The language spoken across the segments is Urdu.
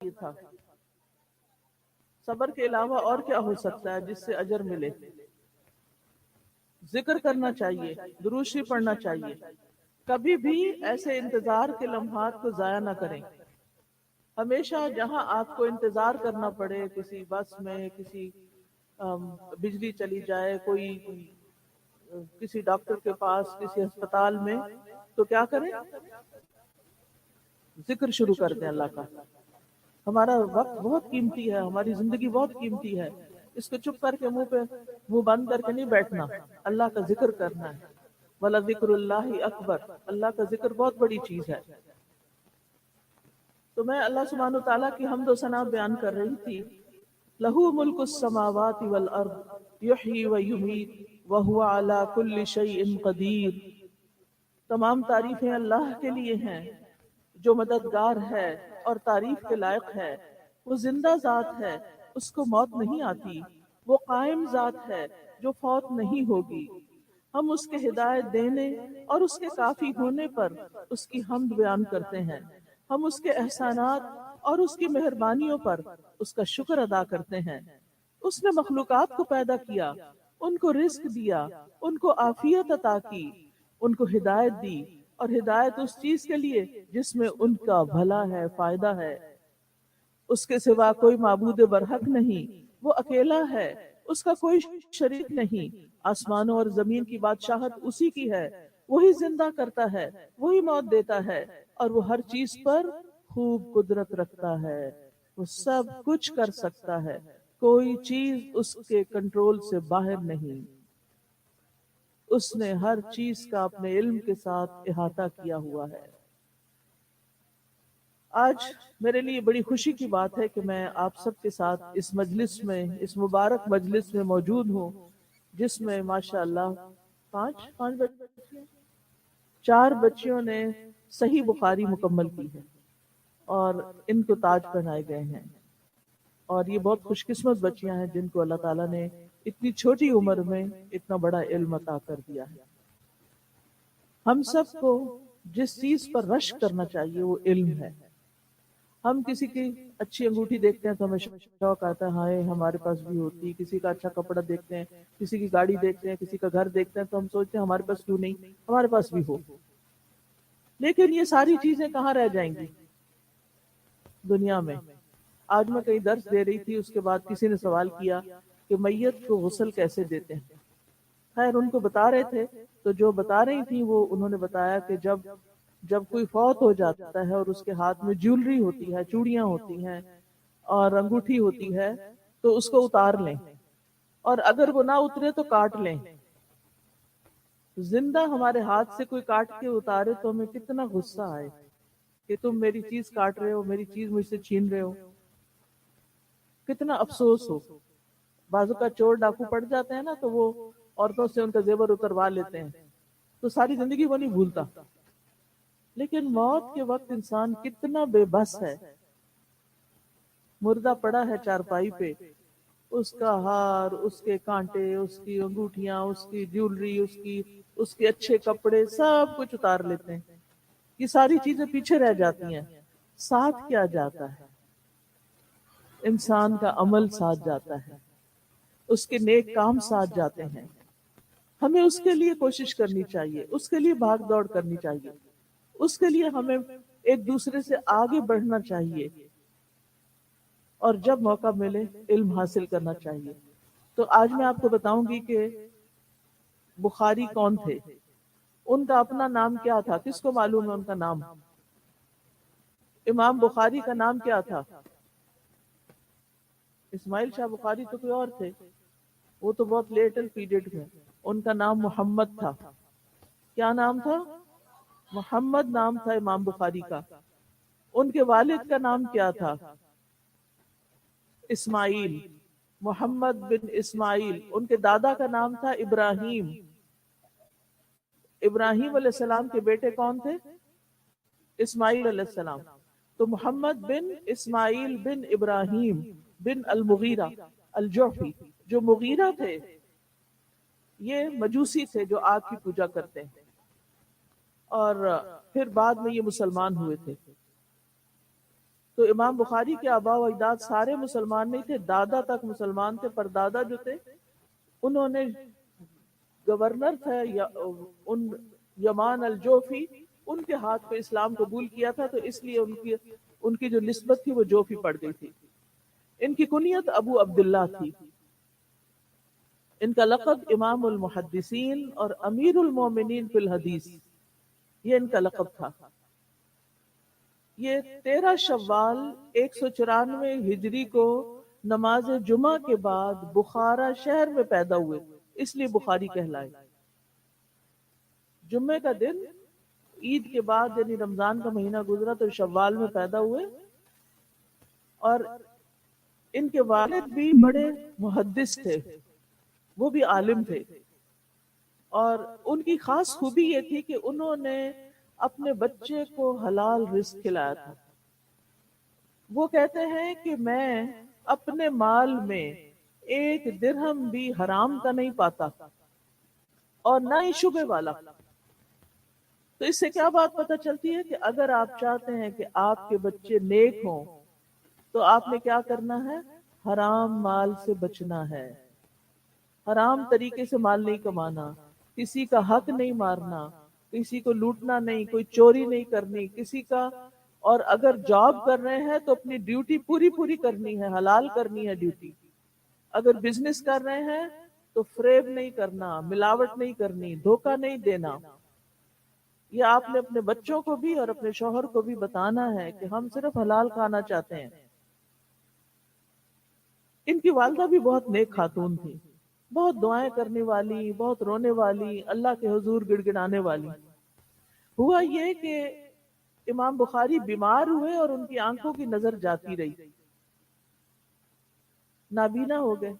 یہ تھا. صبر کے علاوہ اور کیا ہو سکتا ہے جس سے اجر ملے؟ ذکر کرنا چاہیے، درود شریف پڑھنا چاہیے. کبھی بھی ایسے انتظار کے لمحات کو ضائع نہ کریں. ہمیشہ جہاں آپ کو انتظار کرنا پڑے، کسی بس میں، کسی بجلی چلی جائے، کوئی کسی ڈاکٹر کے پاس، کسی ہسپتال میں، تو کیا کریں؟ ذکر شروع کر دیں اللہ کا. ہمارا وقت بہت قیمتی ہے، ہماری زندگی بہت قیمتی ہے. اس کو چپ کر کے منہ بند کر کے نہیں بیٹھنا، اللہ کا ذکر کرنا ہے. وَلَذِكْرُ اللَّهِ أَكْبَرُ، اللہ کا ذکر بہت بڑی چیز ہے. تو میں اللہ سبحانہ وتعالیٰ کی حمد و ثنا بیان کر رہی تھی. لَهُ مُلْكُ السَّمَاوَاتِ وَالْأَرْضِ يُحْيِي وَيُمِيتُ وَهُوَ عَلَى كُلِّ شَيْءٍ قَدِيرٌ. تمام تعریفیں اللہ کے لیے ہیں جو مددگار ہے اور تعریف کے لائق ہے. وہ زندہ ذات ہے، اس کو موت نہیں آتی. وہ قائم ذات ہے جو فوت نہیں ہوگی. ہم اس کے ہدایت دینے اور اس کے کافی ہونے پر اس کی حمد بیان کرتے ہیں. ہم اس کے احسانات اور اس کی مہربانیوں پر اس کا شکر ادا کرتے ہیں. اس نے مخلوقات کو پیدا کیا، ان کو رزق دیا، ان کو عافیت عطا کی، ان کو ہدایت دی، اور ہدایت اس چیز کے لیے جس میں ان کا بھلا ہے، فائدہ ہے. اس کے سوا کوئی معبود برحق نہیں، وہ اکیلا ہے، اس کا کوئی شریک نہیں. آسمانوں اور زمین کی بادشاہت اسی کی ہے. وہی زندہ کرتا ہے، وہی موت دیتا ہے، اور وہ ہر چیز پر خوب قدرت رکھتا ہے. وہ سب کچھ کر سکتا ہے، کوئی چیز اس کے کنٹرول سے باہر نہیں. اس نے ہر چیز کا اپنے علم کے ساتھ احاطہ کیا ہوا ہے. آج میرے لیے بڑی خوشی کی بات ہے کہ میں آپ سب کے ساتھ اس مجلس میں، اس مبارک مجلس میں موجود ہوں، جس میں ماشاءاللہ چار بچیوں نے صحیح بخاری مکمل کی ہے اور ان کو تاج پہنائے گئے ہیں. اور یہ بہت خوش قسمت بچیاں ہیں جن کو اللہ تعالیٰ نے اتنی چھوٹی عمر میں اتنا بڑا علم عطا کر دیا ہے. ہم سب کو جس چیز پر رشک کرنا چاہیے وہ علم ہے. ہم کسی کی اچھی انگوٹھی دیکھتے ہیں تو ہمیں شوق آتا ہے ہائے ہمارے پاس بھی ہوتی. کسی کا اچھا کپڑا دیکھتے ہیں، کسی کی گاڑی دیکھتے ہیں، کسی کا گھر دیکھتے ہیں تو ہم سوچتے ہیں ہمارے پاس کیوں نہیں، ہمارے پاس بھی ہو. لیکن یہ ساری چیزیں کہاں رہ جائیں گی دنیا میں. آج میں کہیں درس دے رہی تھی، اس کے بعد کسی نے سوال کیا کہ میت کو غسل کیسے دیتے ہیں. خیر ان کو بتا رہے تھے تو جو بتا رہی تھی وہ انہوں نے بتایا کہ جب کوئی فوت ہو جاتا ہے اور اس کے ہاتھ میں جیولری ہوتی ہے، چوڑیاں ہوتی ہیں اور انگوٹھی ہوتی ہے، تو اس کو اتار لیں، اور اگر وہ نہ اترے تو کاٹ لیں. زندہ ہمارے ہاتھ سے کوئی کاٹ کے اتارے تو ہمیں کتنا غصہ آئے کہ تم میری چیز کاٹ رہے ہو، میری چیز مجھ سے چھین رہے ہو. کتنا افسوس ہو. بازو کا چور ڈاکو پڑ جاتے ہیں نا تو وہ عورتوں سے ان کا زیور اتروا لیتے ہیں، تو ساری زندگی وہ نہیں بھولتا. لیکن موت کے وقت انسان کتنا بے بس ہے. مردہ پڑا ہے چارپائی پہ، اس کا ہار، اس کے کانٹے، اس کی انگوٹھیاں، اس کی جیولری، اس کے اچھے کپڑے سب کچھ اتار لیتے ہیں. یہ ساری چیزیں پیچھے رہ جاتی ہیں. ساتھ کیا جاتا ہے؟ انسان کا عمل ساتھ جاتا ہے، اس کے نیک کام ساتھ جاتے ہیں. ہمیں اس کے لیے کوشش کرنی چاہیے، اس کے لیے بھاگ دوڑ کرنی چاہیے، اس کے لیے ہمیں ایک دوسرے سے آگے بڑھنا چاہیے، اور جب موقع ملے علم حاصل کرنا چاہیے. تو آج میں آپ کو بتاؤں گی کہ بخاری کون تھے، ان کا اپنا نام کیا تھا. کس کو معلوم ہے ان کا نام؟ امام بخاری کا نام کیا تھا؟ اسماعیل شاہ بخاری تو کوئی اور تھے، وہ تو بہت لیٹر پیریڈ میں. ان کا نام محمد تھا. کیا نام تھا؟ محمد نام تھا امام بخاری کا. ان کے والد کا نام کیا تھا؟ اسماعیل، محمد بن اسماعیل. ان کے دادا کا نام تھا ابراہیم. ابراہیم علیہ السلام کے بیٹے کون تھے؟ اسماعیل علیہ السلام. تو محمد بن اسماعیل بن ابراہیم بن المغیرہ الجعفی. جو مغیرہ تھے یہ مجوسی تھے جو آگ کی پوجا کرتے ہیں، اور پھر بعد میں یہ مسلمان ہوئے تھے. تو امام بخاری کے آبا و اجداد سارے مسلمان نہیں تھے، دادا تک مسلمان تھے، پر دادا جو تھے انہوں نے گورنر تھے یا ان یمان الجوفی، ان کے ہاتھ پہ اسلام قبول کیا تھا، تو اس لیے ان کی جو نسبت تھی وہ جوفی پڑ گئی تھی۔ ان کی کنیت ابو عبداللہ تھی، ان کا لقب امام المحدثین اور امیر المومنین فی الحدیث، یہ ان کا لقب تھا۔ یہ 13 شوال 194 ہجری کو نماز جمعہ کے بعد بخارا شہر میں پیدا ہوئے، اس لیے بخاری کہلائے۔ جمعے کا دن عید کے بعد یعنی رمضان کا مہینہ گزرا تو شوال میں پیدا ہوئے، اور ان کے والد بھی بڑے محدث تھے، وہ بھی عالم تھے، اور ان کی خاص خوبی یہ تھی کہ انہوں نے اپنے بچے کو حلال رزق کھلایا تھا۔ وہ کہتے ہیں کہ میں اپنے مال میں ایک درہم بھی حرام کا نہیں پاتا اور نہ ہی شبہ والا۔ تو اس سے کیا بات پتہ چلتی ہے کہ اگر آپ چاہتے ہیں کہ آپ کے بچے نیک ہوں تو آپ نے کیا کرنا ہے؟ حرام مال سے بچنا ہے، حرام طریقے سے مال نہیں کمانا، کسی کا حق نہیں مارنا، کسی کو لوٹنا نہیں، کوئی چوری نہیں کرنی کسی کا، اور اگر جاب کر رہے ہیں تو اپنی ڈیوٹی پوری پوری کرنی ہے، حلال کرنی ہے ڈیوٹی۔ اگر بزنس کر رہے ہیں تو فریب نہیں کرنا، ملاوٹ نہیں کرنی، دھوکہ نہیں دینا۔ یہ آپ نے اپنے بچوں کو بھی اور اپنے شوہر کو بھی بتانا ہے کہ ہم صرف حلال کھانا چاہتے ہیں۔ ان کی والدہ بھی بہت نیک خاتون تھی، بہت دعائیں کرنے والی، بہت رونے والی، اللہ کے حضور گڑ گڑانے والی۔ ہوا یہ کہ امام بخاری بیمار ہوئے اور ان کی آنکھوں کی نظر جاتی رہی، نابینا ہو گئے۔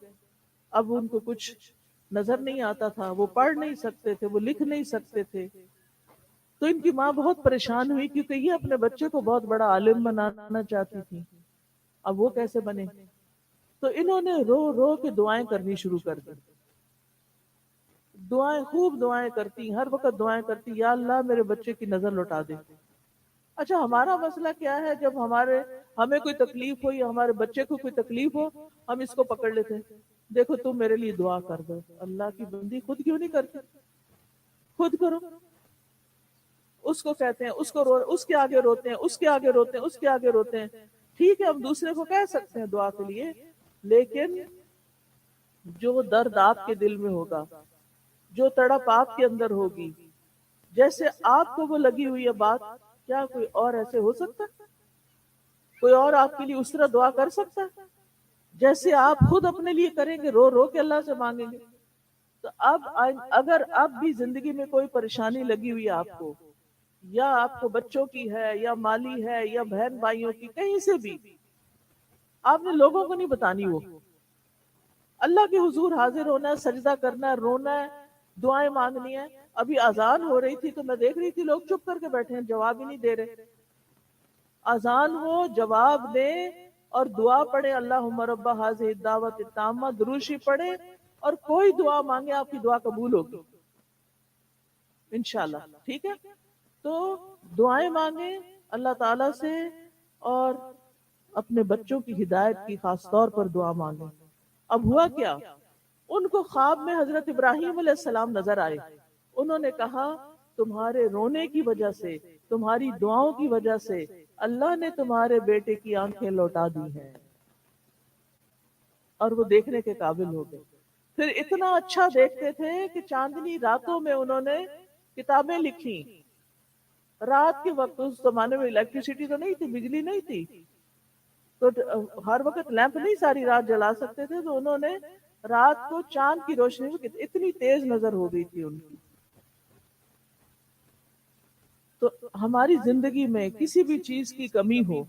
اب ان کو کچھ نظر نہیں آتا تھا، وہ پڑھ نہیں سکتے تھے، وہ لکھ نہیں سکتے تھے۔ تو ان کی ماں بہت پریشان ہوئی کیونکہ یہ اپنے بچے کو بہت بڑا عالم بنانا چاہتی تھی، اب وہ کیسے بنے؟ تو انہوں نے رو رو کے دعائیں کرنی شروع کر دی، دعائیں خوب دعائیں کرتی، ہر وقت دعائیں کرتی، یا اللہ میرے بچے کی نظر لوٹا دے۔ اچھا ہمارا مسئلہ کیا ہے؟ جب ہمیں کوئی تکلیف ہو یا ہمارے بچے کو کوئی تکلیف ہو، ہم اس کو پکڑ لیتے ہیں، دیکھو تم میرے لیے دعا کر دو۔ اللہ کی بندی خود کیوں نہیں کرتی؟ خود کرو۔ اس کو کہتے ہیں، اس کے آگے روتے ہیں، اس کے آگے روتے ہیں، اس کے آگے روتے ہیں۔ ٹھیک ہے ہم دوسرے کو کہہ سکتے ہیں دعا کے لیے، لیکن جو درد آپ کے دل میں ہوگا، جو تڑپ آپ کے اندر ہوگی، جیسے آپ کو وہ لگی ہوئی ہے بات، کیا کوئی اور ایسے ہو سکتا ہے؟ کوئی اور آپ کے لیے اس طرح دعا کر سکتا ہے جیسے آپ خود اپنے لیے کریں گے، رو رو کے اللہ سے مانگیں گے؟ تو اگر اب بھی زندگی میں کوئی پریشانی لگی ہوئی ہے آپ کو، یا آپ کو بچوں کی ہے یا مالی ہے یا بہن بھائیوں کی، کہیں سے بھی، آپ نے لوگوں کو نہیں بتانی، وہ اللہ کے حضور حاضر ہونا ہے، سجدہ کرنا ہے، رونا ہے، دعائیں مانگنی ہے۔ ابھی اذان ہو رہی تھی تو میں دیکھ رہی تھی لوگ چپ کر کے بیٹھے ہیں، جواب ہی نہیں دے رہے۔ اذان ہو، جواب دے اور دعا پڑھے، اللہم رب ہذہ الدعوۃ التامہ، دروشی پڑھے اور کوئی دعا مانگے، آپ کی دعا قبول ہوگی انشاءاللہ۔ ٹھیک ہے؟ تو دعائیں مانگیں اللہ تعالی سے، اور اپنے بچوں کی ہدایت کی خاص طور پر دعا مانگیں۔ اب ہوا کیا؟ ان کو خواب میں حضرت ابراہیم علیہ السلام نظر آئے۔ انہوں نے کہا تمہارے رونے کی وجہ سے، تمہاری دعاؤں کی وجہ سے اللہ نے تمہارے بیٹے کی آنکھیں لوٹا دی ہیں، اور وہ دیکھنے کے قابل ہو گئے۔ پھر اتنا اچھا دیکھتے تھے کہ چاندنی راتوں میں انہوں نے کتابیں لکھی۔ رات کے وقت، اس زمانے میں الیکٹریسٹی تو نہیں تھی، بجلی نہیں تھی، تو ہر وقت لیمپ نہیں ساری رات جلا سکتے تھے، تو انہوں نے رات کو چاند کی روشنی میں، اتنی تیز نظر ہو گئی تھی ان کی۔ تو ہماری زندگی میں کسی بھی چیز کی کمی ہو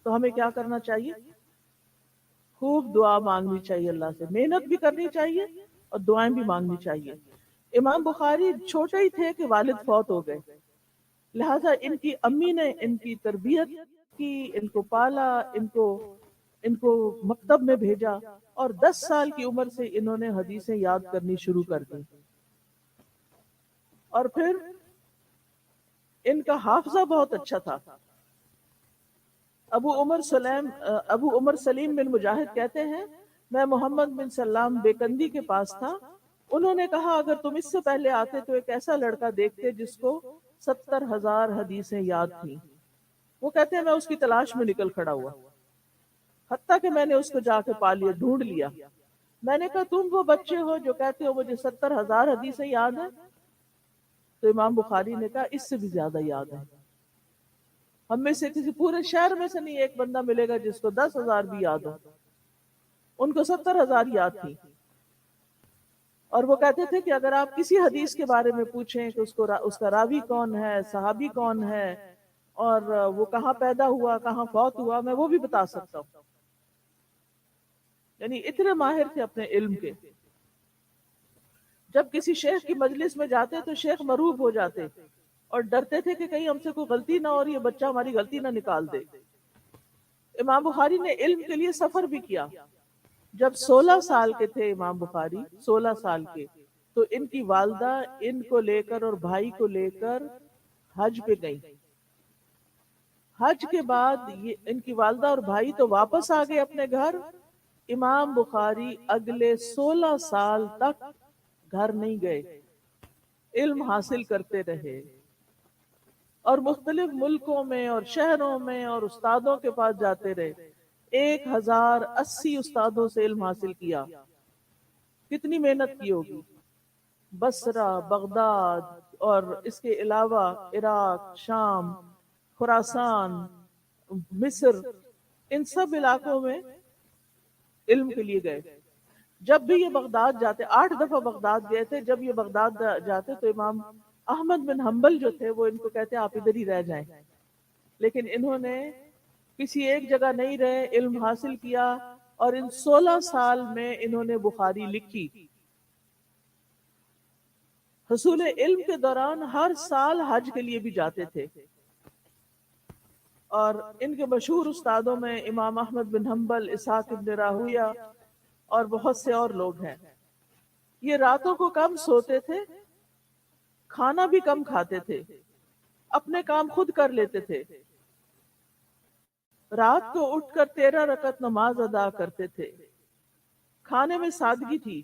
تو ہمیں کیا کرنا چاہیے؟ خوب دعا مانگنی چاہیے، اللہ سے محنت بھی کرنی چاہیے اور دعائیں بھی مانگنی چاہیے۔ امام بخاری چھوٹے ہی تھے کہ والد فوت ہو گئے، لہذا ان کی امی نے ان کی تربیت کی، ان کو پالا، ان کو مکتب میں بھیجا، اور 10 سال کی عمر سے انہوں نے حدیثیں یاد کرنی شروع کر دی، اور پھر ان کا حافظہ بہت اچھا تھا۔ ابو عمر سلیم بن مجاہد کہتے ہیں میں محمد بن سلام بیکندی کے پاس تھا، انہوں نے کہا اگر تم اس سے پہلے آتے تو ایک ایسا لڑکا دیکھتے جس کو 70,000 حدیثیں یاد تھیں۔ وہ کہتے ہیں میں اس کی تلاش میں نکل کھڑا ہوا، حتیٰ کہ میں نے اس کو جا کے پا لیا، ڈھونڈ لیا۔ میں نے کہا تم وہ بچے ہو جو کہتے ہو مجھے 70,000 حدیثیں یاد ہیں؟ تو امام بخاری نے کہا اس سے بھی زیادہ یاد ہے۔ ہم میں سے کسی پورے شہر میں سے نہیں ایک بندہ ملے گا جس کو 10,000 بھی یاد ہو، ان کو 70,000 یاد تھی۔ اور وہ کہتے تھے کہ اگر آپ کسی حدیث کے بارے میں پوچھیں کہ اس کا راوی کون ہے، صحابی کون ہے، اور وہ کہاں پیدا ہوا، کہاں فوت ہوا، میں وہ بھی بتا سکتا ہوں۔ یعنی اتنے ماہر تھے اپنے علم کے۔ جب کسی شیخ کی مجلس میں جاتے تو شیخ مروب ہو جاتے اور ڈرتے تھے کہ کہیں ہم سے کوئی غلطی نہ ہو اور یہ بچہ ہماری غلطی نہ نکال دے۔ امام بخاری نے علم کے لیے سفر بھی کیا۔ جب 16 سال کے تھے امام بخاری، 16 سال کے، تو ان کی والدہ ان کو لے کر اور بھائی کو لے کر حج پہ گئی۔ حج کے بعد ان کی والدہ اور بھائی تو واپس آ گئے اپنے گھر، امام بخاری اگلے 16 سال تک گھر نہیں گئے، علم حاصل کرتے رہے اور مختلف ملکوں میں اور شہروں میں اور استادوں کے پاس جاتے رہے۔ 1080 استادوں سے علم حاصل کیا۔ کتنی محنت کی ہوگی۔ بصرہ، بغداد اور اس کے علاوہ عراق، شام، خراسان، مصر، ان سب علاقوں میں علم کے لیے گئے۔ جب بھی یہ بغداد جاتے، 8 دفعہ بغداد گئے تھے، جب یہ بغداد جاتے تو امام احمد بن حنبل جو تھے وہ ان کو کہتے آپ ادھر ہی رہ جائیں، لیکن انہوں نے کسی ایک جگہ نہیں رہے، علم حاصل کیا، اور ان 16 سال میں انہوں نے بخاری لکھی۔ حصول علم کے دوران ہر سال حج کے لیے بھی جاتے تھے، اور ان کے مشہور استادوں میں امام احمد بن حنبل، اسحاق بن راہویہ اور بہت سے اور لوگ ہیں۔ یہ راتوں کو کم سوتے تھے، کھانا بھی کم کھاتے تھے، اپنے کام خود کر لیتے تھے، رات کو اٹھ کر 13 رکعت نماز ادا کرتے تھے۔ کھانے میں سادگی تھی،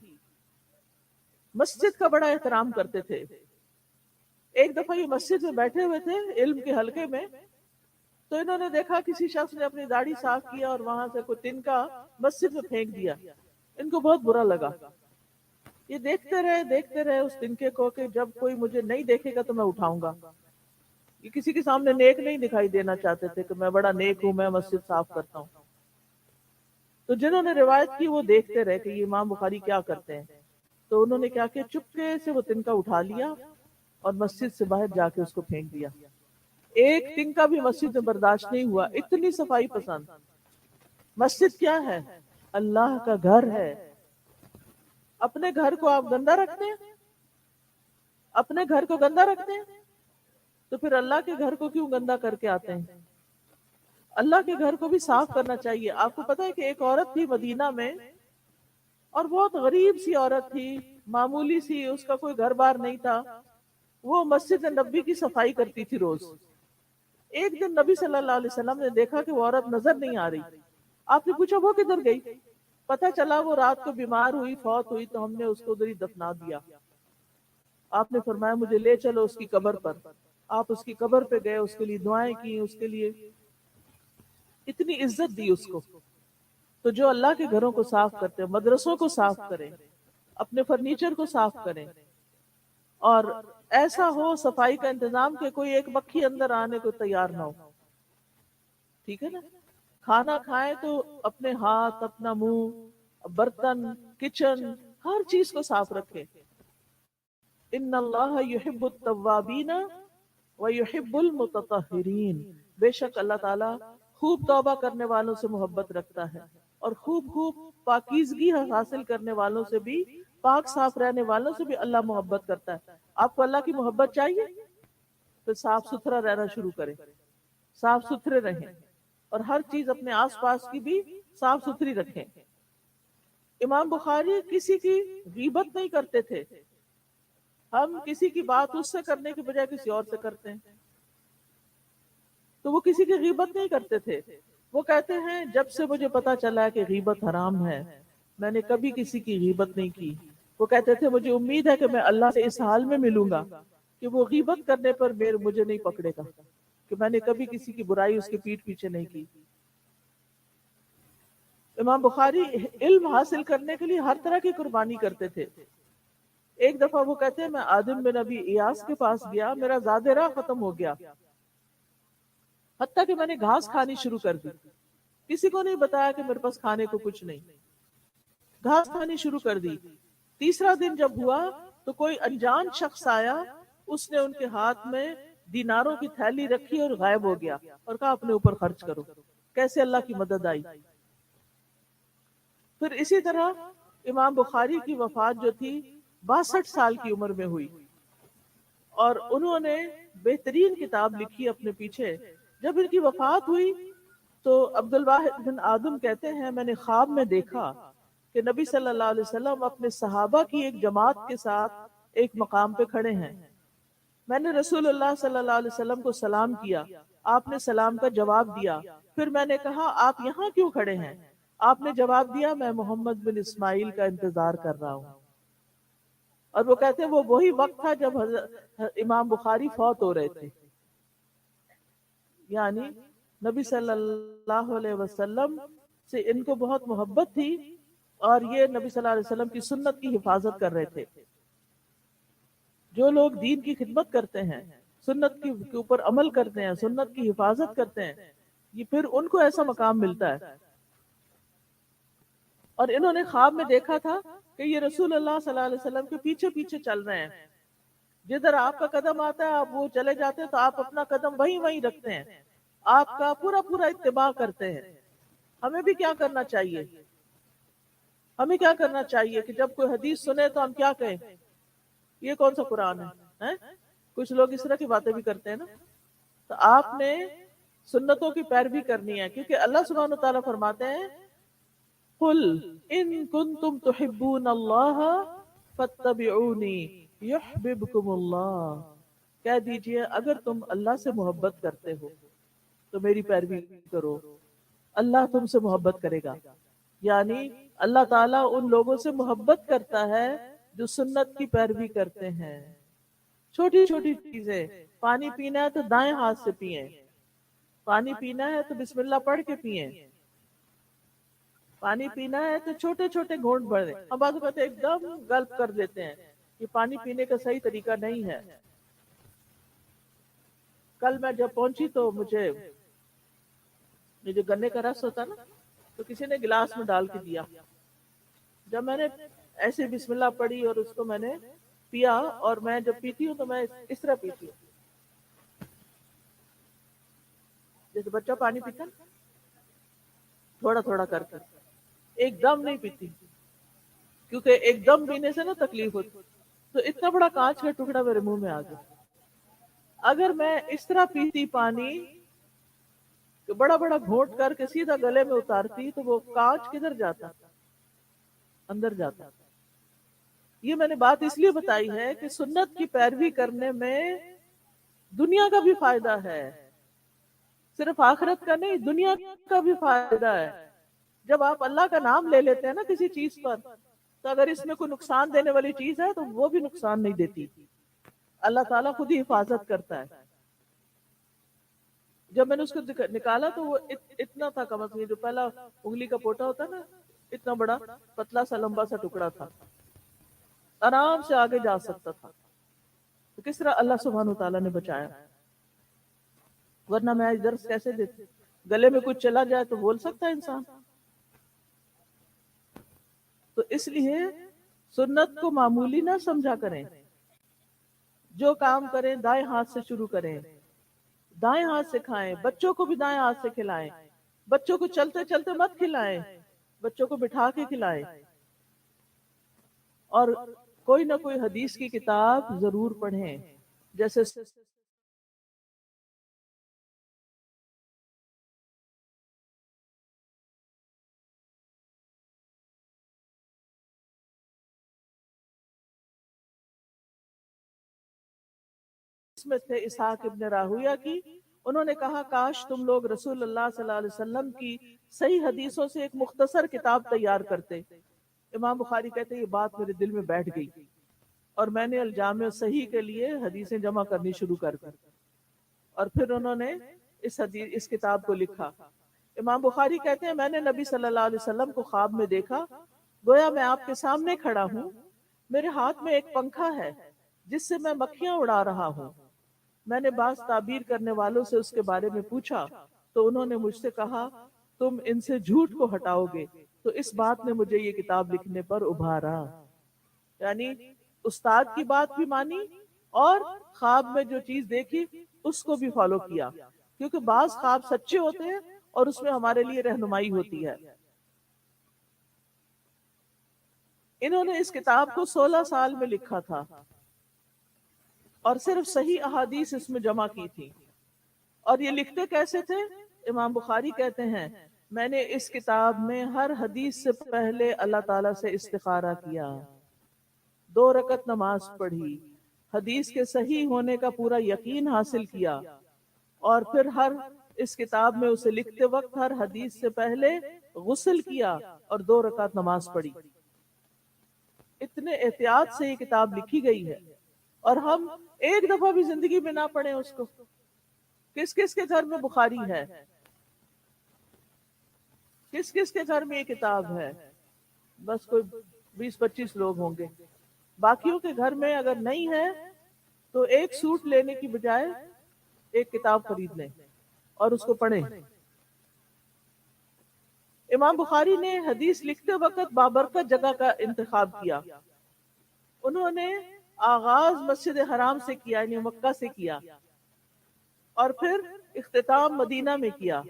مسجد کا بڑا احترام کرتے تھے۔ ایک دفعہ یہ مسجد میں بیٹھے ہوئے تھے علم کے حلقے میں، تو انہوں نے دیکھا کسی شخص نے اپنی داڑھی صاف کیا اور وہاں سے کوئی تنکا مسجد میں پھینک دیا۔ ان کو بہت برا لگا۔ یہ دیکھتے رہے اس تنکے کو کہ جب کوئی مجھے نہیں دیکھے گا تو میں اٹھاؤں گا۔ یہ کسی کے سامنے نیک نہیں دکھائی دینا چاہتے تھے کہ میں بڑا نیک ہوں، میں مسجد صاف کرتا ہوں۔ تو جنہوں نے روایت کی وہ دیکھتے رہے کہ یہ امام بخاری کیا کرتے ہیں، تو انہوں نے کیا کہ چپکے سے وہ تنکا اٹھا لیا اور مسجد سے باہر جا کے اس کو پھینک دیا۔ ایک تنکا بھی مسجد میں برداشت نہیں ہوا، اتنی صفائی پسند۔ مسجد کیا ہے؟ اللہ کا گھر ہے۔ اپنے گھر کو آپ گندا رکھتے ہیں، اپنے گھر کو گندا رکھتے ہیں، تو پھر اللہ کے گھر کو کیوں گندا کر کے آتے ہیں؟ اللہ کے گھر کو بھی صاف کرنا چاہیے۔ آپ کو پتا ہے کہ ایک عورت تھی مدینہ میں، اور بہت غریب سی عورت تھی، معمولی سی، اس کا کوئی گھر بار نہیں تھا۔ وہ مسجد نبی کی صفائی کرتی تھی روز۔ ایک دن نبی صلی اللہ علیہ وسلم نے دیکھا کہ وہ عورت نظر نہیں آ رہی۔ آپ نے پوچھا وہ کدھر گئی؟ پتہ چلا وہ رات کو بیمار ہوئی، فوت ہوئی، تو ہم نے اس کو ادھر ہی دفنا دیا۔ آپ نے فرمایا مجھے لے چلو اس کی قبر پر۔ آپ اس کی قبر پہ گئے، اس کے لیے دعائیں کی، اس کے لیے اتنی عزت دی اس کو۔ تو جو اللہ کے گھروں کو صاف کرتے ہیں، مدرسوں کو صاف کریں، اپنے فرنیچر کو صاف کریں، اور ایسا ہو صفائی کا انتظام کہ کوئی ایک مکھی اندر آنے کو تیار نہ ہو، ٹھیک ہے نا؟ کھانا کھائیں تو اپنے ہاتھ، اپنا منہ، برتن، کچن، ہر چیز کو صاف رکھیں۔ ان اللہ یحب التوابین ویحب المتطہرین، بے شک اللہ تعالی خوب توبہ کرنے والوں سے محبت رکھتا ہے اور خوب پاکیزگی حاصل کرنے والوں سے بھی، پاک صاف رہنے والوں سے بھی اللہ محبت کرتا ہے۔ آپ کو اللہ کی محبت چاہیے تو صاف ستھرا رہنا شروع کریں، صاف ستھرے رہیں، اور ہر چیز اپنے آس پاس کی بھی صاف ستھری رکھیں۔ امام بخاری کسی کی غیبت نہیں کرتے تھے۔ ہم کسی کی بات اس سے کرنے کے بجائے کسی اور سے کرتے ہیں، تو وہ کسی کی غیبت نہیں کرتے تھے۔ وہ کہتے ہیں جب سے مجھے پتا چلا کہ غیبت حرام ہے میں نے کبھی کسی کی غیبت نہیں کی. وہ کہتے تھے مجھے امید ہے کہ میں اللہ سے اس حال میں ملوں گا کہ وہ غیبت کرنے پر مجھے نہیں پکڑے گا، کہ میں نے کبھی کسی کی برائی اس کے پیٹھ پیچھے نہیں کی. امام بخاری علم حاصل کرنے کے لیے ہر طرح کی قربانی کرتے تھے. ایک دفعہ وہ کہتے ہیں میں آدم بن ابی ایاس کے پاس گیا، میرا زاد راہ ختم ہو گیا، حتیٰ کہ میں نے گھاس کھانی شروع کر دی. کسی کو نہیں بتایا کہ میرے پاس کھانے کو کچھ نہیں، گھاس کھانی شروع کر دی. تیسرا دن جب ہوا تو کوئی انجان شخص آیا، اس نے ان کے ہاتھ میں دیناروں کی تھیلی رکھی اور غائب ہو گیا اور کہا اپنے اوپر خرچ کرو. کیسے اللہ کی مدد آئی. پھر اسی طرح امام بخاری کی وفات جو تھی 62 سال کی عمر میں ہوئی، اور انہوں نے بہترین کتاب لکھی اپنے پیچھے. جب ان کی وفات ہوئی تو عبد الواحد بن آدم کہتے ہیں میں نے خواب میں دیکھا کہ نبی صلی اللہ علیہ وسلم اپنے صحابہ کی ایک جماعت کے ساتھ ایک مقام پہ کھڑے ہیں. میں نے رسول اللہ صلی اللہ علیہ وسلم کو سلام کیا، آپ نے سلام کا جواب دیا. پھر میں نے کہا آپ یہاں کیوں کھڑے ہیں؟ آپ نے جواب دیا میں محمد بن اسماعیل کا انتظار کر رہا ہوں. اور وہ کہتے ہیں وہ وہی وقت تھا جب امام بخاری فوت ہو رہے تھے. یعنی نبی صلی اللہ علیہ وسلم سے ان کو بہت محبت تھی اور یہ نبی صلی اللہ علیہ وسلم کی سنت کی حفاظت کر رہے تھے. جو لوگ دین کی خدمت کرتے ہیں، سنت کے اوپر عمل کرتے ہیں، سنت کی حفاظت کرتے ہیں، یہ پھر ان کو ایسا مقام ملتا ہے. اور انہوں نے خواب میں دیکھا تھا کہ یہ رسول اللہ صلی اللہ علیہ وسلم کے پیچھے پیچھے چل رہے ہیں، جدھر آپ کا قدم آتا ہے آپ وہ چلے جاتے ہیں تو آپ اپنا قدم وہیں رکھتے ہیں، آپ کا پورا پورا اتباع کرتے ہیں. ہمیں بھی کیا کرنا چاہیے؟ ہمیں کیا کرنا چاہیے کہ جب کوئی حدیث سنے تو ہم کیا کہیں؟ یہ کون سا قرآن ہے؟ کچھ لوگ اس طرح کی باتیں بھی کرتے ہیں نا. تو آپ نے سنتوں کی پیروی کرنی ہے، کیونکہ اللہ سبحانہ و تعالیٰ فرماتے ہیں قل ان کنتم تحبون اللہ فاتبعونی یحببکم اللہ. کہہ دیجئے اگر تم اللہ سے محبت کرتے ہو تو میری پیروی کرو، اللہ تم سے محبت کرے گا. یعنی اللہ تعالیٰ ان لوگوں سے محبت کرتا ہے جو سنت کی پیروی کرتے ہیں. چھوٹی چھوٹی چیزیں، پانی پینا ہے تو دائیں ہاتھ سے پئیں، پانی پینا ہے تو بسم اللہ پڑھ کے پئیں، پانی پینا ہے تو چھوٹے چھوٹے گھونٹ بھریں. ہم بعض اوقات ایک دم گلپ کر دیتے ہیں، یہ پانی پینے کا صحیح طریقہ نہیں ہے. کل میں جب پہنچی تو مجھے یہ جو گنے کا رس ہوتا نا تو کسی نے گلاس میں ڈال کے دیا. جب میں نے ایسے بسم اللہ پڑھی اور اس کو میں نے پیا، اور میں جب پیتی ہوں تو میں اس طرح پیتی ہوں جیسے بچہ پانی پیتا تھوڑا تھوڑا کر کے، ایک دم نہیں پیتی کیونکہ ایک دم پینے سے نا تکلیف ہوتی. تو اتنا بڑا کانچ کا ٹکڑا میرے منہ میں آ گیا. اگر میں اس طرح پیتی پانی کہ بڑا بڑا گھونٹ کر کے سیدھا گلے میں اتارتی تو وہ کانچ کدھر جاتا؟ اندر جاتا. یہ میں نے بات اس لیے بتائی ہے کہ سنت کی پیروی کرنے میں دنیا کا بھی فائدہ ہے، صرف آخرت کا نہیں، دنیا کا بھی فائدہ ہے. جب آپ اللہ کا نام لے لیتے ہیں نا کسی چیز پر تو اگر اس میں کوئی نقصان دینے والی چیز ہے تو وہ بھی نقصان نہیں دیتی، اللہ تعالیٰ خود ہی حفاظت کرتا ہے. جب میں نے اس کو نکالا تو وہ اتنا تھا، کم از کم جو پہلا انگلی کا پوٹا ہوتا نا اتنا بڑا پتلا سا لمبا سا ٹکڑا تھا، آرام سے آگے جا سکتا تھا. تو کس طرح اللہ سبحانہ وتعالیٰ نے بچایا، ورنہ میں آج درس کیسے دیتی؟ گلے میں کچھ چلا جائے تو بول سکتا ہے انسان. تو اس لیے سنت کو معمولی نہ سمجھا کریں، جو کام کریں دائیں ہاتھ سے شروع کریں، دائیں ہاتھ سے کھائیں، بچوں کو بھی دائیں ہاتھ سے کھلائیں، بچوں کو چلتے چلتے مت کھلائیں، بچوں کو بٹھا کے کھلائیں. اور کوئی نہ کوئی حدیث کی کتاب ضرور پڑھیں. جیسے اس میں تھے اسحاق ابن راہویہ کی انہوں نے کہا کاش تم لوگ رسول اللہ صلی اللہ علیہ وسلم کی صحیح حدیثوں سے ایک مختصر کتاب تیار کرتے۔ امام بخاری کہتے ہیں یہ بات میرے دل میں بیٹھ گئی اور میں نے الجامع صحیح کے لیے حدیثیں جمع کرنی شروع کر دی، اور پھر انہوں نے اس کتاب کو لکھا۔ امام بخاری کہتے ہیں میں نے نبی صلی اللہ علیہ وسلم کو خواب میں دیکھا، گویا میں آپ کے سامنے کھڑا ہوں، میرے ہاتھ میں ایک پنکھا ہے جس سے میں مکھیاں اڑا رہا ہوں۔ میں نے بعض تعبیر کرنے والوں سے اس کے بارے میں پوچھا تو انہوں نے مجھ سے کہا تم ان سے جھوٹ کو ہٹاؤ گے، تو اس بات نے مجھے یہ کتاب لکھنے پر ابھارا۔ یعنی استاد کی بات بھی مانی اور خواب میں جو چیز دیکھی اس کو بھی فالو کیا، کیونکہ بعض خواب سچے ہوتے ہیں اور اس میں ہمارے لیے رہنمائی ہوتی ہے۔ انہوں نے اس کتاب کو 16 سال میں لکھا تھا اور صرف صحیح احادیث اس میں جمع کی تھی۔ اور یہ لکھتے کیسے تھے؟ امام بخاری کہتے ہیں میں نے اس کتاب میں ہر حدیث سے پہلے اللہ تعالیٰ سے استخارہ کیا، 2 رکعت نماز پڑھی، حدیث کے صحیح ہونے کا پورا یقین حاصل کیا، اور پھر اس کتاب میں اسے لکھتے وقت ہر حدیث سے پہلے غسل کیا اور 2 رکعت نماز پڑھی۔ اتنے احتیاط سے یہ کتاب لکھی گئی ہے، اور ہم ایک دفعہ بھی زندگی میں نہ پڑھیں اس کو۔ کس کس کے گھر میں بخاری ہے؟ کس کس کے گھر میں یہ کتاب ہے؟ بس کوئی 20-25 لوگ ہوں گے۔ باقیوں کے گھر میں اگر نہیں ہے تو ایک سوٹ لینے کی بجائے ایک کتاب خرید لیں اور اس کو پڑھیں۔ امام بخاری نے حدیث لکھتے وقت بابرکت جگہ کا انتخاب کیا۔ انہوں نے آغاز مسجد حرام سے کیا، یعنی مکہ سے کیا، اور پھر اختتام مدینہ میں کیا۔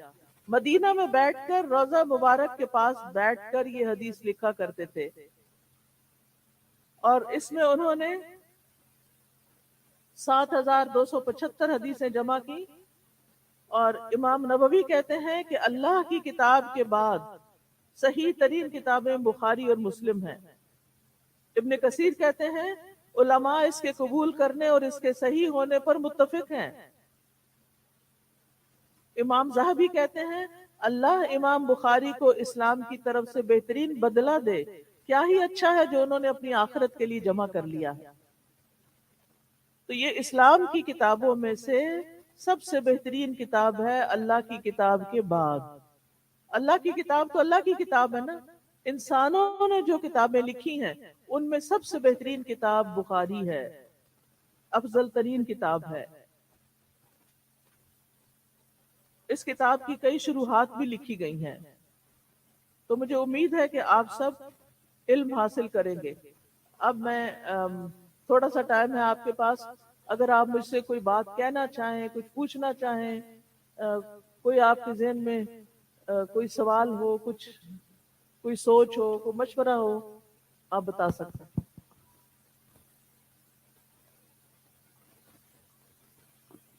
مدینہ میں بیٹھ کر روضہ مبارک کے پاس بیٹھ کر یہ حدیث لکھا کرتے تھے، اور اس میں انہوں نے 7275 حدیثیں جمع کی۔ اور امام نووی کہتے ہیں کہ اللہ کی کتاب کے بعد صحیح ترین کتابیں بخاری اور مسلم ہیں۔ ابن کثیر کہتے ہیں علماء اس کے قبول کرنے اور اس کے صحیح ہونے پر متفق ہیں۔ امام ذہبی کہتے ہیں اللہ امام بخاری کو اسلام کی طرف سے بہترین بدلہ دے، کیا ہی اچھا ہے جو انہوں نے اپنی آخرت کے لیے جمع کر لیا ہے۔ تو یہ اسلام کی کتابوں میں سے سب سے بہترین کتاب ہے اللہ کی کتاب کے بعد۔ اللہ کی کتاب تو اللہ کی کتاب ہے نا، انسانوں نے جو کتابیں لکھی ہیں ان میں سب سے بہترین کتاب بخاری ہے، افضل ترین کتاب ہے۔ اس کتاب کی کئی شروحات بھی لکھی گئی ہیں، تو مجھے امید ہے کہ آپ سب علم حاصل کریں گے۔ اب میں تھوڑا سا ٹائم ہے آپ کے پاس، اگر آپ مجھ سے کوئی بات کہنا چاہیں، کچھ پوچھنا چاہیں، کوئی آپ کے ذہن میں کوئی سوال ہو، کوئی سوچ ہو، کوئی مشورہ ہو، آپ بتا سکتے ہیں۔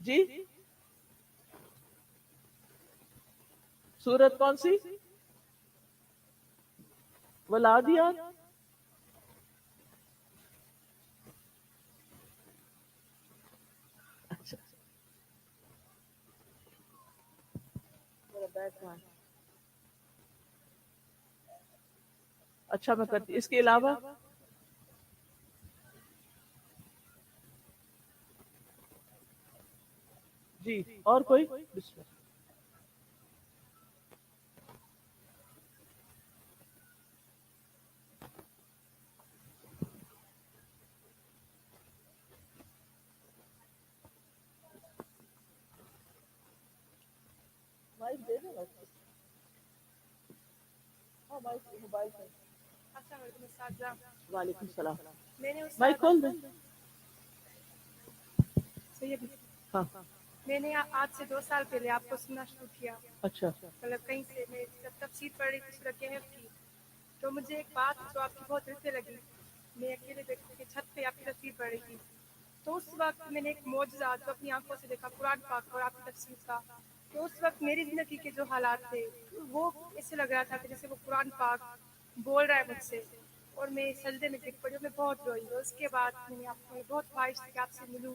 جی، سورت کون سی؟ ولادیات؟ اچھا، اچھا میں کرتی۔ اس کے علاوہ جی اور کوئی؟ بسم اللہ۔ مائک دے دو نا۔ ہاں مائک موبائل پہ۔ السلام علیکم اساتذہ۔ وعلیکم السلام۔ میں نے مائک کھول دیں۔ ہاں میں نے آج سے 2 سال پہلے آپ کو سننا شروع کیا، اچھا مطلب کہیں سے میں جب تفسیر پڑھ رہی تھی سورۃ کہف کی، تو مجھے ایک بات جو آپ کی بہت دل سے لگی۔ میں اکیلے بیٹھ کے چھت پہ آپ کی تفسیر پڑھ رہی تھی، تو اس وقت میں نے ایک معجزہ جو اپنی آنکھوں سے دیکھا قرآن پاک اور آپ کی تفسیر کا۔ تو اس وقت میری زندگی کے جو حالات تھے وہ ایسے لگ رہا تھا کہ جیسے وہ قرآن پاک بول رہا ہے مجھ سے، اور میں سجدے میں گر پڑی اور میں بہت روئی۔ اور اس کے بعد میں نے آپ کو بہت خواہش تھی کہ آپ سے ملوں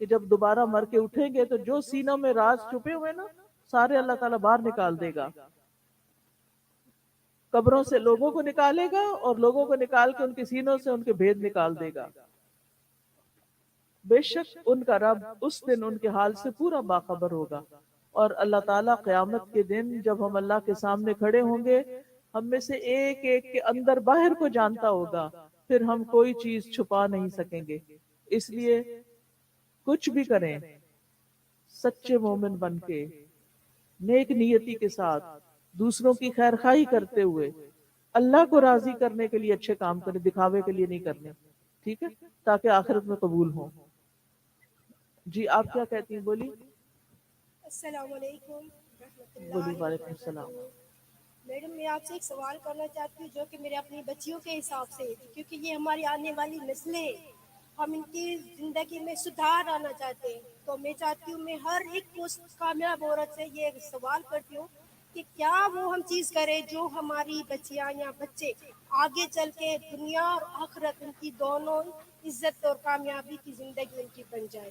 کہ جب دوبارہ مر کے اٹھیں گے تو جو سینوں میں راز چھپے ہوئے نا سارے اللہ تعالیٰ باہر نکال دے گا. قبروں سے لوگوں کو نکالے گا اور لوگوں کو نکال کے ان کے سینوں سے ان کے بھید نکال دے گا. بے شک ان کا رب اس دن ان کے حال سے پورا باخبر ہوگا. اور اللہ تعالیٰ قیامت کے دن جب ہم اللہ کے سامنے کھڑے ہوں گے ہم میں سے ایک ایک کے اندر باہر کو جانتا ہوگا, پھر ہم کوئی چیز چھپا نہیں سکیں گے. اس لیے کچھ بھی کریں سچے مومن بن کے, نیک نیتی کے ساتھ, دوسروں کی خیر خواہی کرتے ہوئے, اللہ کو راضی کرنے کے لیے اچھے کام کریں, دکھاوے کے لیے نہیں کرنے, ٹھیک ہے, تاکہ آخرت میں قبول ہوں. جی آپ کیا کہتی ہیں, بولی. السلام علیکم رحمۃ بولی. اللہ وعلیکم السلام. وبرکاتہ. میڈم میں آپ سے ایک سوال کرنا چاہتی ہوں جو کہ میرے اپنی بچیوں کے حساب سے, کیونکہ یہ ہماری آنے والی نسلیں ہیں, ہم ان کی زندگی میں سدھار آنا چاہتے ہیں. تو میں چاہتی ہوں میں ہر ایک کو کامیاب عورت سے یہ سوال کرتی ہوں کہ کیا وہ ہم چیز کرے جو ہماری بچیاں یا بچے آگے چل کے دنیا اور آخرت ان کی دونوں عزت اور کامیابی کی زندگی ان کی بن جائے.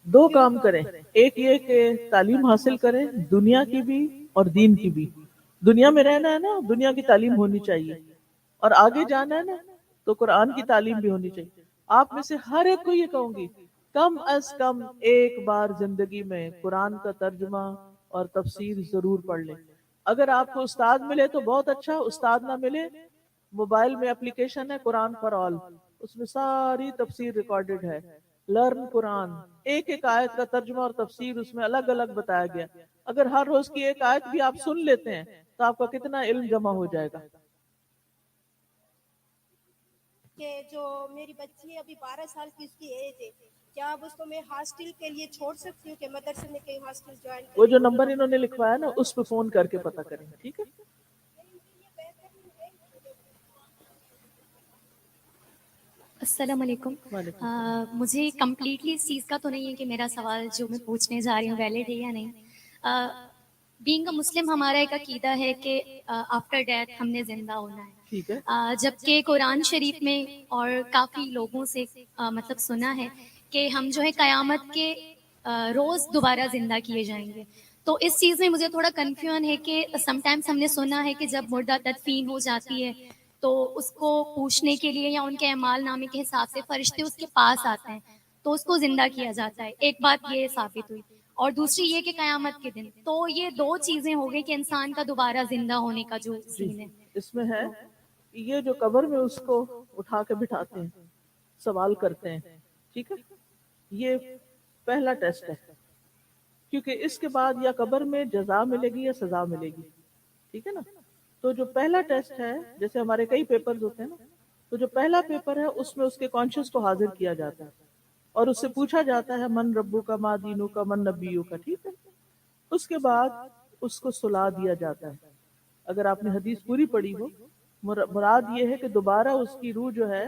دو کام کریں, ایک یہ کہ تعلیم حاصل کریں دنیا کی بھی اور دین کی بھی. دنیا میں رہنا ہے نا, دنیا کی تعلیم ہونی چاہیے, اور آگے جانا ہے نا تو قرآن کی تعلیم بھی ہونی چاہیے. آپ میں سے ہر ایک کو یہ کہوں گی کم از کم ایک بار زندگی میں قرآن کا ترجمہ اور تفسیر ضرور پڑھ لیں. اگر آپ کو استاد ملے تو بہت اچھا, استاد نہ ملے موبائل میں اپلیکیشن ہے قرآن فار آل, اس میں ساری تفسیر ریکارڈڈ ہے. لرن قرآن, ایک ایک آیت کا ترجمہ اور تفسیر اس میں الگ الگ بتایا گیا. اگر ہر روز کی ایک آیت بھی آپ سن لیتے ہیں تو آپ کا کتنا علم جمع ہو جائے گا. کہ جو میری بچی ہے ابھی 12 سال کی اس کی ایج ہے, کیا اب اس کو میں ہاسٹل کے لیے چھوڑ سکتی ہوں کہ مدرسے میں کہیں ہاسٹل جوائن وہ کرے؟ جو نمبر انہوں نے لکھوایا نا اس پہ فون کر کے پتہ کریں, ٹھیک ہے. السلام علیکم. وعلیکم السلام. مجھے کمپلیٹلی اس چیز کا تو نہیں ہے کہ میرا سوال جو میں پوچھنے جا رہی ہوں ویلڈ ہے یا نہیں. بینگ اے مسلم ہمارا ایک عقیدہ ہے کہ آفٹر ڈیتھ ہم نے زندہ ہونا ہے, ٹھیک ہے. جبکہ قرآن شریف میں اور کافی لوگوں سے مطلب سنا ہے کہ ہم جو ہے قیامت کے روز دوبارہ زندہ کیے جائیں گے. تو اس چیز میں مجھے تھوڑا کنفیوژن ہے کہ سم ٹائمس ہم نے سنا ہے کہ جب مردہ تدفین ہو جاتی ہے تو اس کو پوچھنے کے لیے یا ان کے اعمال نامے کے حساب سے فرشتے اس کے پاس آتے ہیں تو اس کو زندہ کیا جاتا ہے. ایک بات یہ ثابت ہوئی, اور دوسری یہ کہ قیامت کے دن. تو یہ دو چیزیں ہو گئی کہ انسان کا دوبارہ زندہ ہونے کا جو سین ہے. اس میں ہے یہ جو قبر میں اس کو اٹھا کے بٹھاتے ہیں, سوال کرتے ہیں, ٹھیک ہے, یہ پہلا ٹیسٹ ہے, کیونکہ اس کے بعد یا قبر میں جزا ملے گی یا سزا ملے گی, ٹھیک ہے نا. تو جو پہلا ٹیسٹ ہے, جیسے ہمارے کئی پیپرز ہوتے ہیں نا, تو جو پہلا پیپر ہے اس میں اس کے کانشیس کو حاضر کیا جاتا ہے اور اس سے پوچھا جاتا ہے من ربو کا, ما دینو کا, من نبیو کا, ٹھیک ہے. اس کے بعد اس کو سلا دیا جاتا ہے. اگر آپ نے حدیث پوری پڑھی ہو, مراد یہ ہے کہ دوبارہ اس کی روح جو ہے,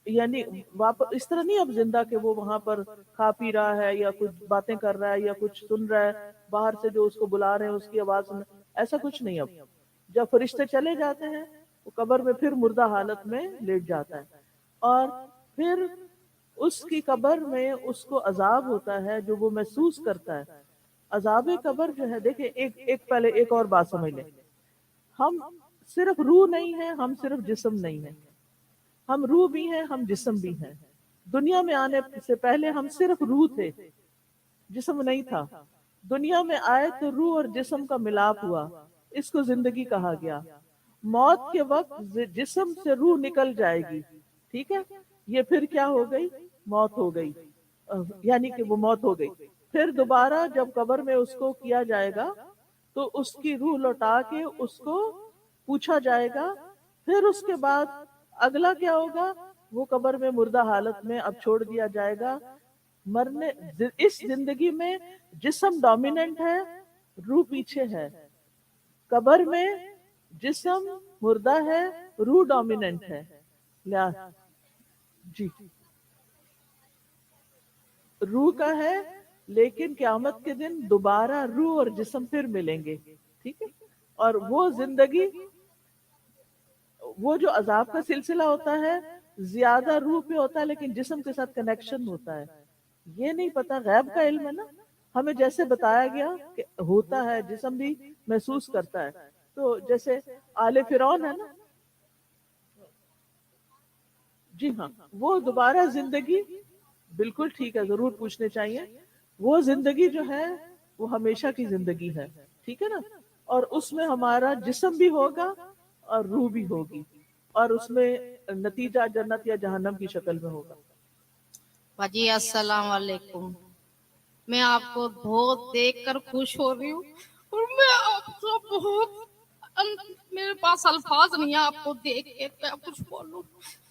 یعنی واپس اس طرح نہیں اب زندہ کہ وہ وہاں پر کھا پی رہا ہے یا کچھ باتیں کر رہا ہے یا کچھ سن رہا ہے باہر سے جو اس کو بلا رہے ہیں اس کی آواز سن, ایسا کچھ نہیں. اب جب فرشتے چلے جاتے ہیں وہ قبر میں پھر مردہ حالت میں لیٹ جاتا ہے, اور پھر اس کی قبر میں اس کو عذاب ہوتا ہے جو وہ محسوس کرتا ہے. عذاب قبر جو ہے, دیکھیں ایک پہلے ایک اور بات سمجھ لیں, ہم صرف روح نہیں ہے, ہم صرف جسم نہیں ہے, ہم روح بھی ہیں, ہم جسم بھی ہیں. دنیا میں آنے سے پہلے ہم صرف روح تھے, جسم نہیں تھا. دنیا میں آئے تو روح اور جسم کا ملاپ ہوا, اس کو زندگی کہا گیا. موت کے وقت جسم سے روح نکل جائے گی, ٹھیک ہے, یہ پھر کیا ہو گئی, موت ہو گئی, یعنی کہ وہ موت ہو گئی. پھر دوبارہ جب قبر میں اس کو کیا جائے گا تو اس کی روح لوٹا کے اس کو پوچھا جائے گا. پھر اس کے بعد اگلا کیا ہوگا, وہ قبر میں مردہ حالت میں اب چھوڑ دیا جائے گا. مرنے اس زندگی میں جسم ڈومیننٹ ہے, روح پیچھے ہے. قبر میں جسم مردہ ہے, روح ڈومیننٹ ہے. جی روح کا ہے, لیکن قیامت کے دن دوبارہ روح اور جسم پھر ملیں گے, ٹھیک ہے. اور وہ زندگی, وہ جو عذاب کا سلسلہ ہوتا ہے زیادہ روح پہ ہوتا ہے لیکن جسم کے ساتھ کنیکشن ہوتا ہے. یہ نہیں پتا، غیب کا علم ہے نا، ہمیں جیسے بتایا گیا کہ ہوتا ہے، جسم بھی محسوس کرتا ہے. تو جیسے آل فرعون ہے نا، جی ہاں، وہ دوبارہ زندگی، بالکل ٹھیک ہے، ضرور پوچھنے چاہیے. وہ زندگی جو ہے وہ ہمیشہ کی زندگی ہے، ٹھیک ہے نا، اور اس میں ہمارا جسم بھی ہوگا اور روح بھی ہوگی، اور اس میں نتیجہ جنت یا جہنم کی شکل میں ہوگا. باجی السلام علیکم. میں آپ کو بہت دیکھ کر خوش ہو رہی ہوں، اور میں آپ کو بہت میرے پاس الفاظ نہیں ہے آپ کو دیکھ کے کیا کچھ بولوں.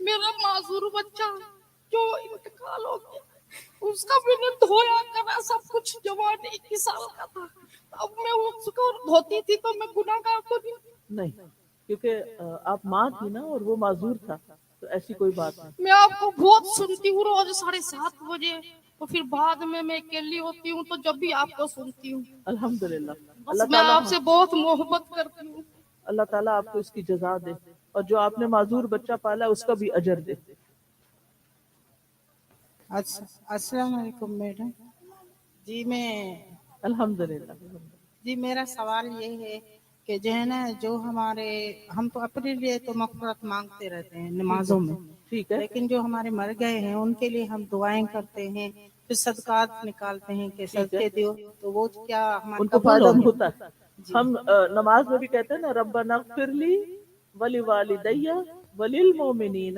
میرا معذور بچہ جو انتقال ہو گیا، اس کا میں نے دھویا کرا سب کچھ، جوان 21 سال کا تھا. اب میں اس کو دھوتی تھی تو میں گناہ گار تو نہیں، کیونکہ آپ ماں تھی نا اور وہ معذور تھا، تو ایسی کوئی بات نہیں. میں آپ کو بہت سنتی ہوں روز 7:30 بجے، تو پھر بعد میں اکیلی ہوتی ہوں تو جب بھی آپ کو سنتی ہوں. الحمدللہ. بس اللہ میں تعالیٰ آپ سے بہت محبت کرتی ہوں. اللہ تعالیٰ آپ کو اس کی جزا دے، اور جو آپ نے معذور بچہ پالا اس کا بھی اجر دے. السلام علیکم میڈم. جی میں الحمدللہ. جی میرا سوال یہ ہے کہ جو ہے نا، جو ہم تو اپنے لیے تو مغفرت مانگتے رہتے ہیں نمازوں میں، ٹھیک ہے، لیکن جو ہمارے مر گئے ہیں ان کے لیے ہم دعائیں کرتے ہیں، پھر صدقات نکالتے ہیں کہ صدقے دیو، تو وہ کیا ہمارا ان کو قبول فائدہ ہوگا؟ ہوتا ہے. ہم نماز میں بھی کہتے ہیں نا، ربنا اغفر لی ولوالدی وللمؤمنین،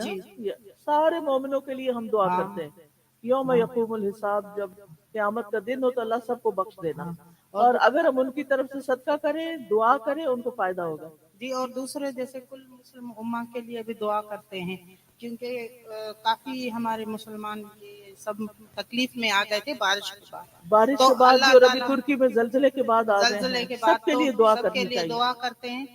سارے مومنوں کے لیے ہم دعا کرتے ہیں. یوم یقوم الحساب، جب قیامت کا دن ہو تو اللہ سب کو بخش دینا. اور اگر ہم ان کی طرف سے صدقہ کریں، دعا کریں، ان کو فائدہ ہوگا. جی، اور دوسرے جیسے کل مسلم امہ کے لیے بھی دعا کرتے ہیں، کیونکہ کافی ہمارے مسلمان سب تکلیف میں آ گئے تھے بارش کے بعد. بارش تو کے بعد بھی، اللہ اور ابھی تعالیٰ ترکی میں زلزلے کے بعد آ گئے زلزلے ہیں، کے بعد سب کے تو لیے دعا سب کے کرنی لیے چاہیے. دعا کرتے ہیں.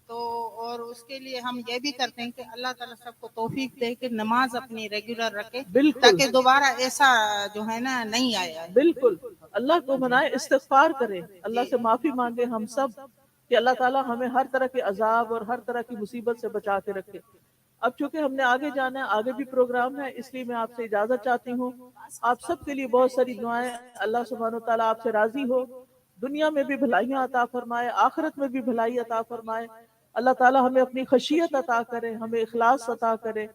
تو اور اس کے لیے ہم یہ بھی کرتے ہیں کہ اللہ تعالیٰ سب کو توفیق دے کہ نماز اپنی ریگولر رکھے، بالکل، تاکہ دوبارہ ایسا جو ہے نا نہیں آیا. بالکل. اللہ کو منائے، استغفار کریں، اللہ سے معافی مانگے ہم سب کہ اللہ تعالیٰ ہمیں ہر طرح کے عذاب اور ہر طرح کی مصیبت سے بچا کے رکھے. اب چونکہ ہم نے آگے جانا ہے، آگے بھی پروگرام ہے، اس لیے میں آپ سے اجازت چاہتی ہوں. آپ سب کے لیے بہت ساری دعائیں. اللہ سبحانہ و تعالیٰ آپ سے راضی ہو، دنیا میں بھی بھلائیاں عطا فرمائے، آخرت میں بھی بھلائی عطا فرمائے. اللہ تعالیٰ ہمیں اپنی خشیت عطا کرے، ہمیں اخلاص عطا کرے،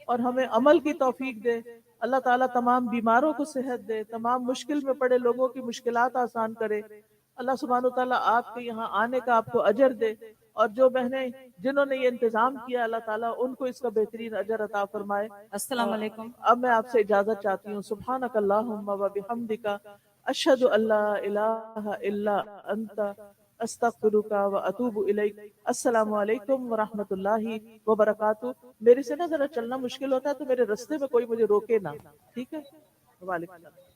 اور ہمیں عمل کی توفیق دے. اللہ تعالیٰ تمام بیماروں کو صحت دے، تمام مشکل میں پڑے لوگوں کی مشکلات آسان کرے. اللہ سبحانہ و تعالیٰ آپ کے یہاں آنے کا آپ کو اجر دے، اور جو بہنیں جنہوں نے یہ انتظام کیا، اللہ تعالیٰ ان کو اس کا بہترین اجر عطا فرمائے. السلام علیکم. اب میں آپ سے اجازت چاہتی ہوں. سبحانک اللہم و بحمدک، اشہد ان لا الہ الا انت، استغفرک و اتوب الیک. السلام علیکم ورحمۃ اللہ وبرکاتہ. میرے سے نا ذرا چلنا مشکل ہوتا ہے، تو میرے رستے میں کوئی مجھے روکے نہ، ٹھیک ہے؟ وعلیکم السلام.